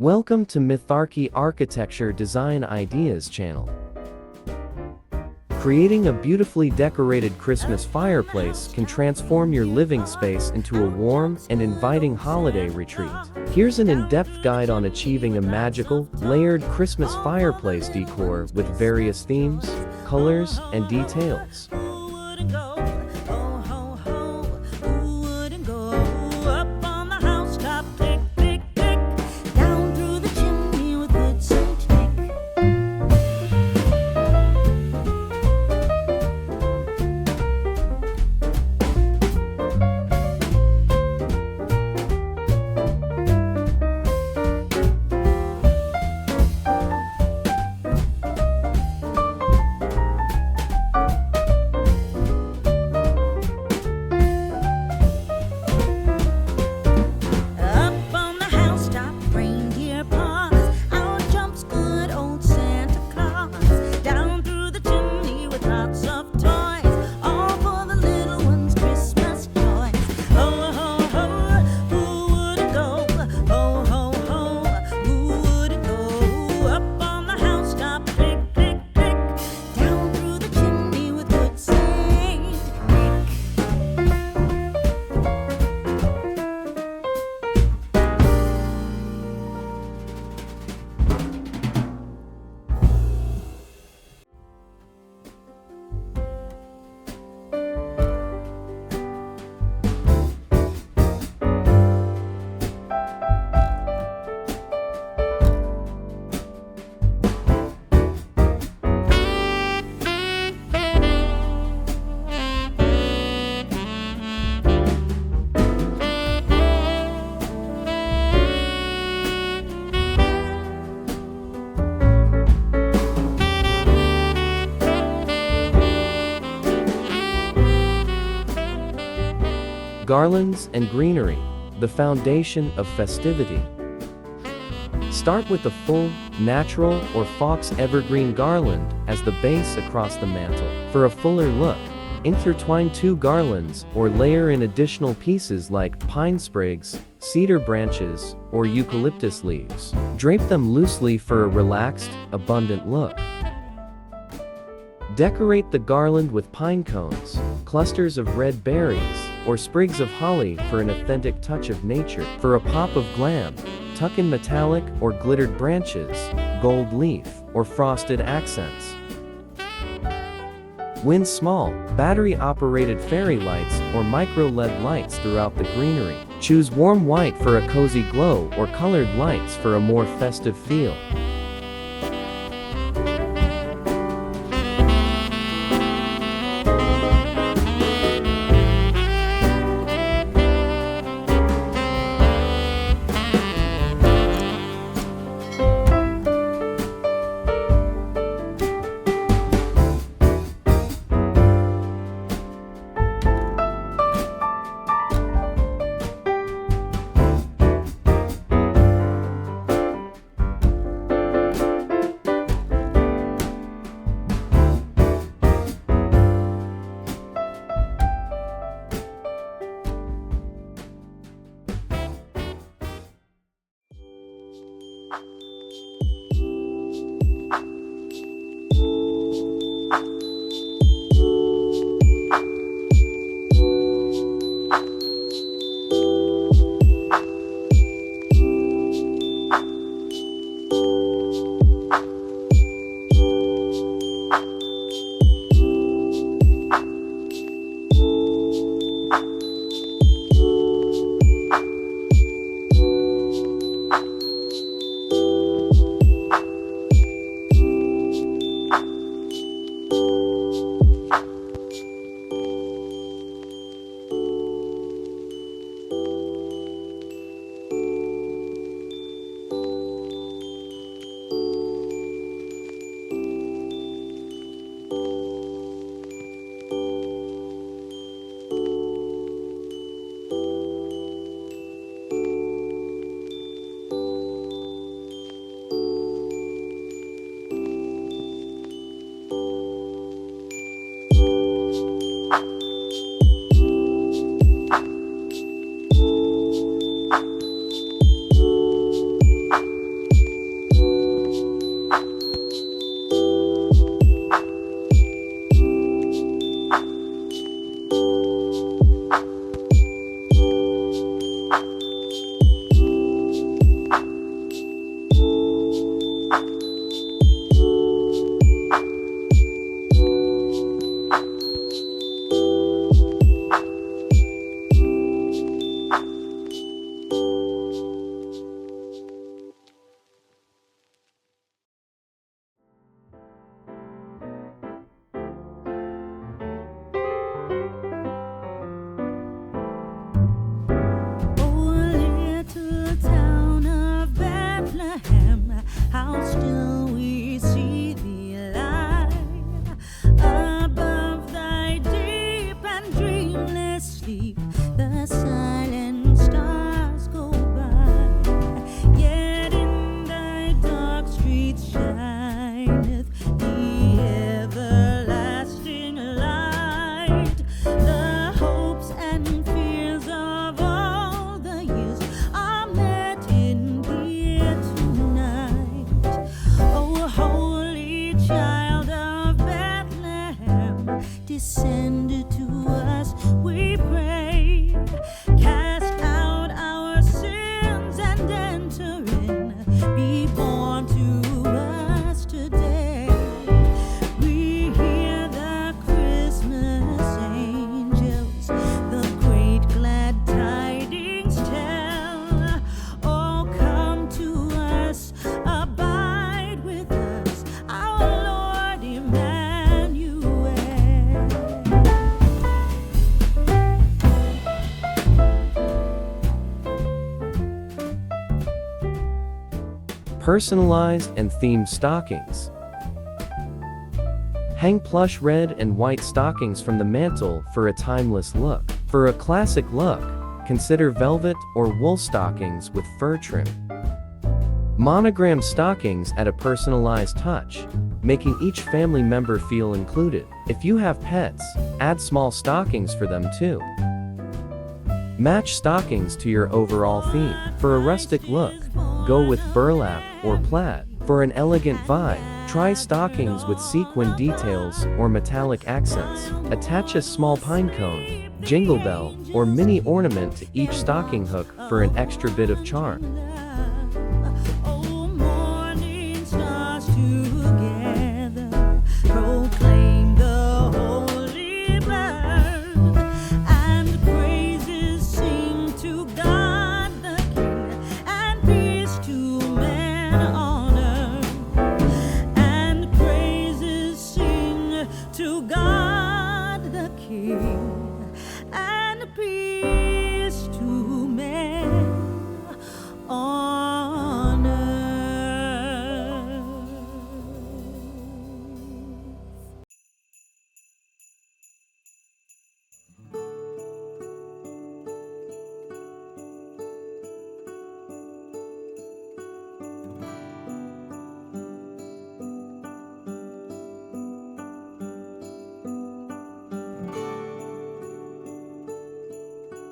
Welcome to Mytharchy Architecture Design Ideas channel. Creating a beautifully decorated Christmas fireplace can transform your living space into a warm and inviting holiday retreat. Here's an in-depth guide on achieving a magical, layered Christmas fireplace decor with various themes, colors, and details. Garlands and greenery, the foundation of festivity. Start with a full, natural, or fox evergreen garland as the base across the mantle. For a fuller look, intertwine two garlands or layer in additional pieces like pine sprigs, cedar branches, or eucalyptus leaves. Drape them loosely for a relaxed, abundant look. Decorate the garland with pine cones, clusters of red berries, or sprigs of holly for an authentic touch of nature. For a pop of glam, tuck in metallic or glittered branches, gold leaf, or frosted accents. Win small, battery-operated fairy lights or micro-LED lights throughout the greenery. Choose warm white for a cozy glow or colored lights for a more festive feel. Personalized and themed stockings. Hang plush red and white stockings from the mantle for a timeless look. For a classic look, consider velvet or wool stockings with fur trim. Monogram stockings add a personalized touch, making each family member feel included. If you have pets, add small stockings for them too. Match stockings to your overall theme. For a rustic look, go with burlap or plaid. For an elegant vibe, try stockings with sequin details or metallic accents. Attach a small pine cone, jingle bell, or mini ornament to each stocking hook for an extra bit of charm.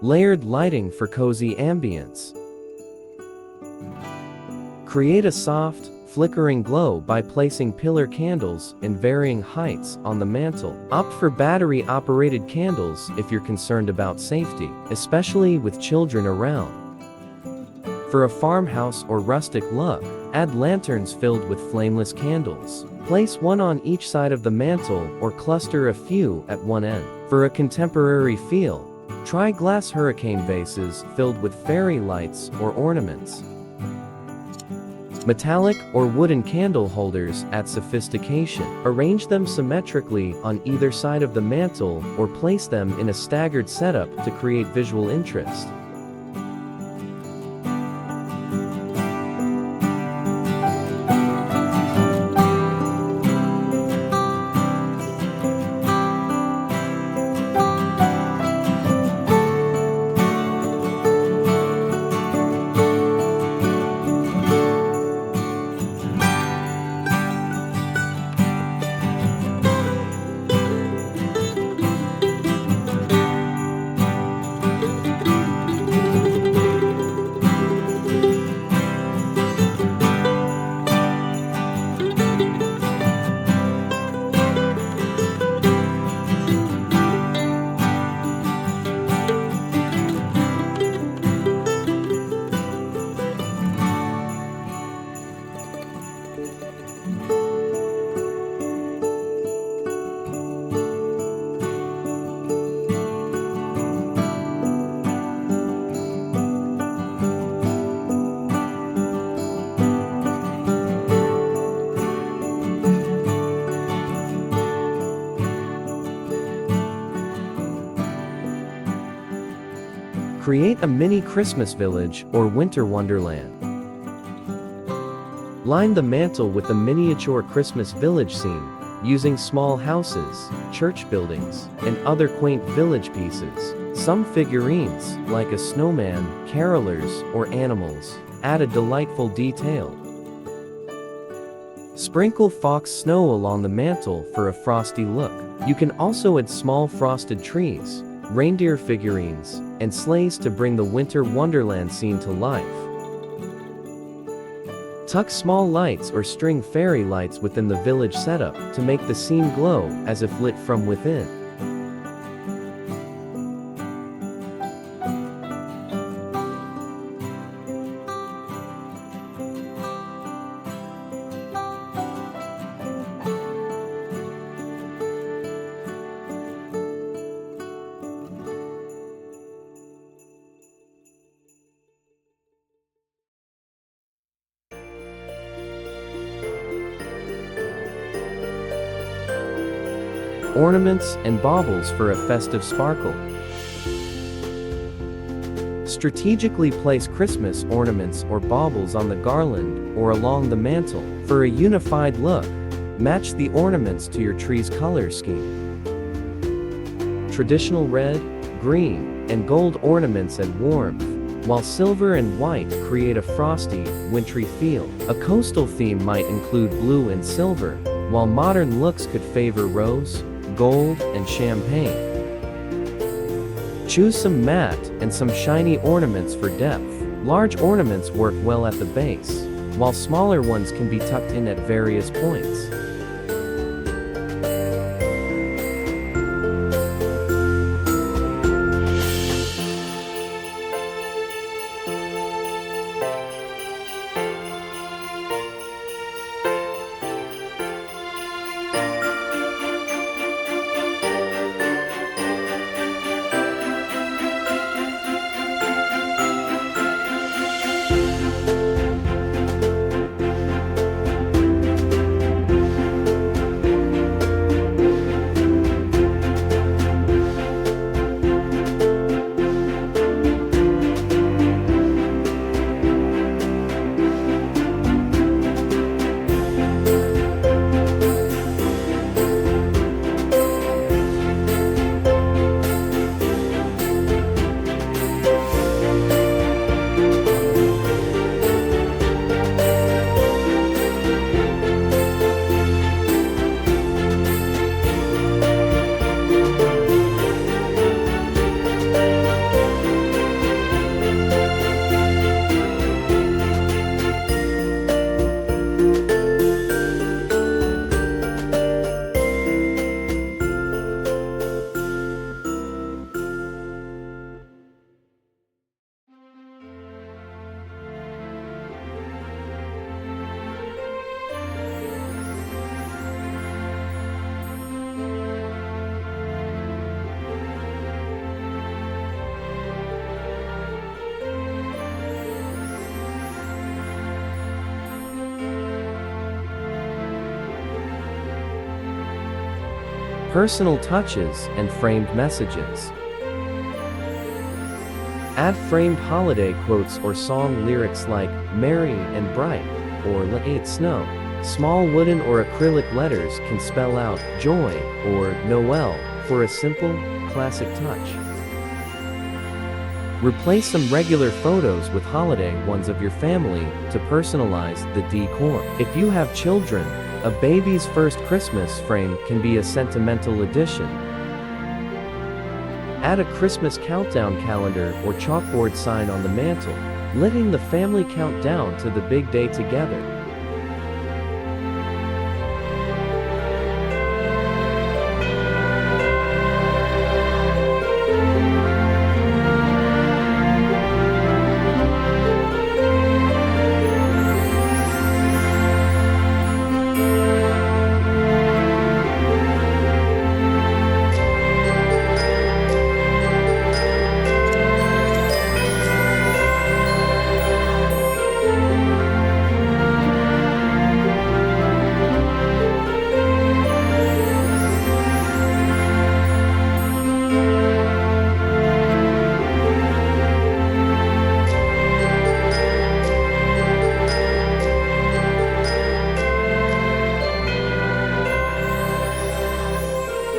Layered lighting for cozy ambience. Create a soft, flickering glow by placing pillar candles in varying heights on the mantle. Opt for battery-operated candles if you're concerned about safety, especially with children around. For a farmhouse or rustic look, add lanterns filled with flameless candles. Place one on each side of the mantle or cluster a few at one end. For a contemporary feel, try glass hurricane vases filled with fairy lights or ornaments. Metallic or wooden candle holders add sophistication. Arrange them symmetrically on either side of the mantle or place them in a staggered setup to create visual interest. Create a mini Christmas village or winter wonderland. Line the mantle with a miniature Christmas village scene, using small houses, church buildings, and other quaint village pieces. Some figurines, like a snowman, carolers, or animals, add a delightful detail. Sprinkle fox snow along the mantle for a frosty look. You can also add small frosted trees, reindeer figurines, and sleighs to bring the winter wonderland scene to life. Tuck small lights or string fairy lights within the village setup to make the scene glow as if lit from within. Ornaments and baubles for a festive sparkle. Strategically place Christmas ornaments or baubles on the garland or along the mantle. For a unified look, match the ornaments to your tree's color scheme. Traditional red, green, and gold ornaments add warmth, while silver and white create a frosty, wintry feel. A coastal theme might include blue and silver, while modern looks could favor rose, gold, and champagne. Choose some matte and some shiny ornaments for depth. Large ornaments work well at the base, while smaller ones can be tucked in at various points. Personal touches and framed messages. Add framed holiday quotes or song lyrics like "Merry and Bright" or "Let It Snow." Small wooden or acrylic letters can spell out "Joy" or "Noel" for a simple, classic touch. Replace some regular photos with holiday ones of your family to personalize the decor. If you have children, a baby's first Christmas frame can be a sentimental addition. Add a Christmas countdown calendar or chalkboard sign on the mantle, letting the family count down to the big day together.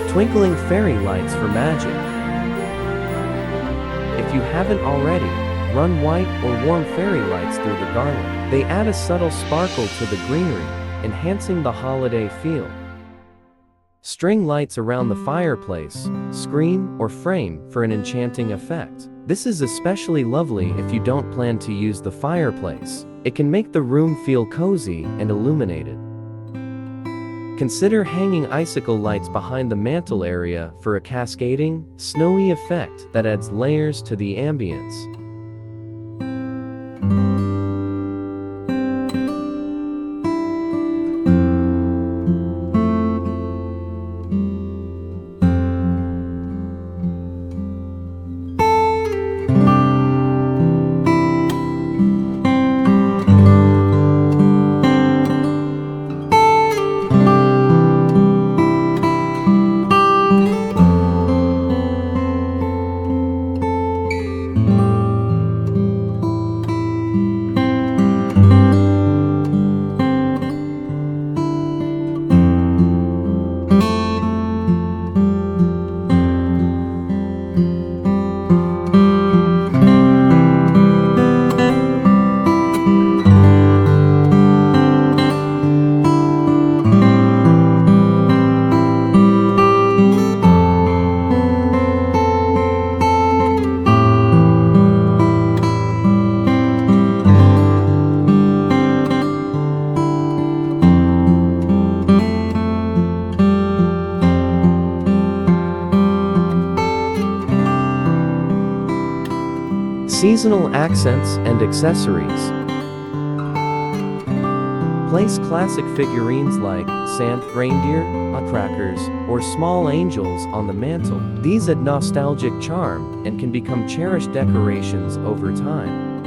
Twinkling fairy lights for magic. If you haven't already, run white or warm fairy lights through the garland. They add a subtle sparkle to the greenery, enhancing the holiday feel. String lights around the fireplace, screen, or frame for an enchanting effect. This is especially lovely if you don't plan to use the fireplace. It can make the room feel cozy and illuminated. Consider hanging icicle lights behind the mantle area for a cascading, snowy effect that adds layers to the ambience. Seasonal accents and accessories. Place classic figurines like Santa, reindeer, nutcrackers, or small angels on the mantle. These add nostalgic charm and can become cherished decorations over time.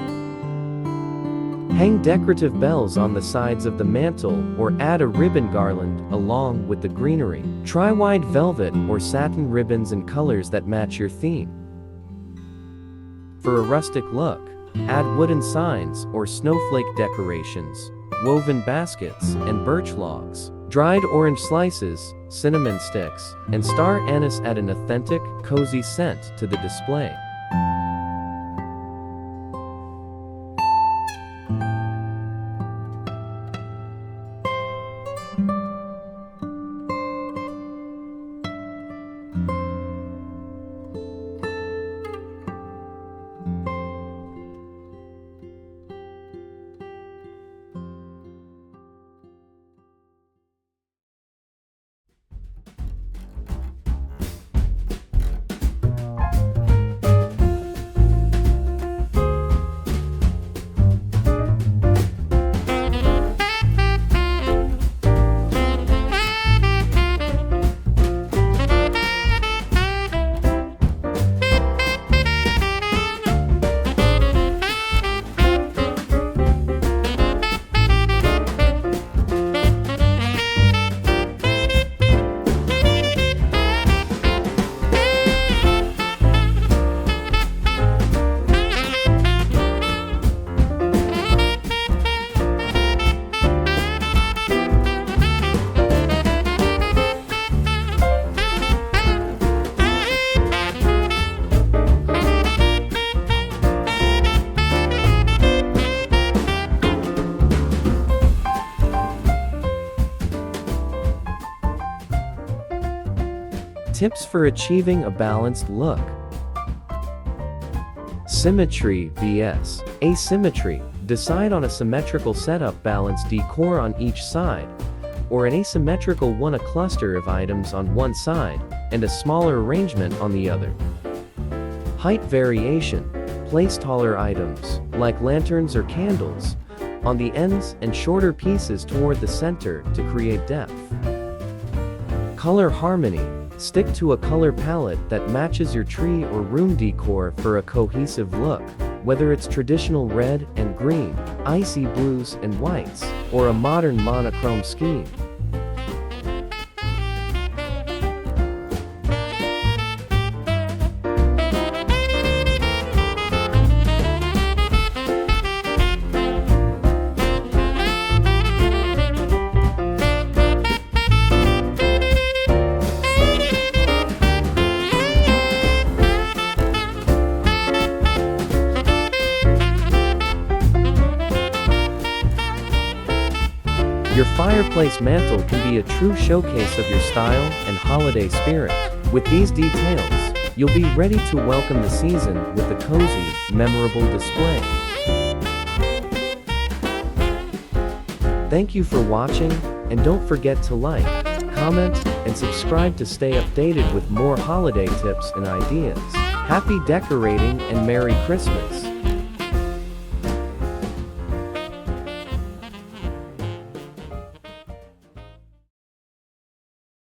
Hang decorative bells on the sides of the mantle or add a ribbon garland along with the greenery. Try wide velvet or satin ribbons in colors that match your theme. For a rustic look, add wooden signs or snowflake decorations, woven baskets and birch logs, dried orange slices, cinnamon sticks, and star anise add an authentic, cozy scent to the display. Tips for achieving a balanced look. Symmetry vs. asymmetry. Decide on a symmetrical setup, balance decor on each side, or an asymmetrical one, a cluster of items on one side and a smaller arrangement on the other. Height variation. Place taller items, like lanterns or candles, on the ends and shorter pieces toward the center to create depth. Color harmony. Stick to a color palette that matches your tree or room decor for a cohesive look, whether it's traditional red and green, icy blues and whites, or a modern monochrome scheme. Your fireplace mantle can be a true showcase of your style and holiday spirit. With these details, you'll be ready to welcome the season with a cozy, memorable display. Thank you for watching, and don't forget to like, comment, and subscribe to stay updated with more holiday tips and ideas. Happy decorating and Merry Christmas!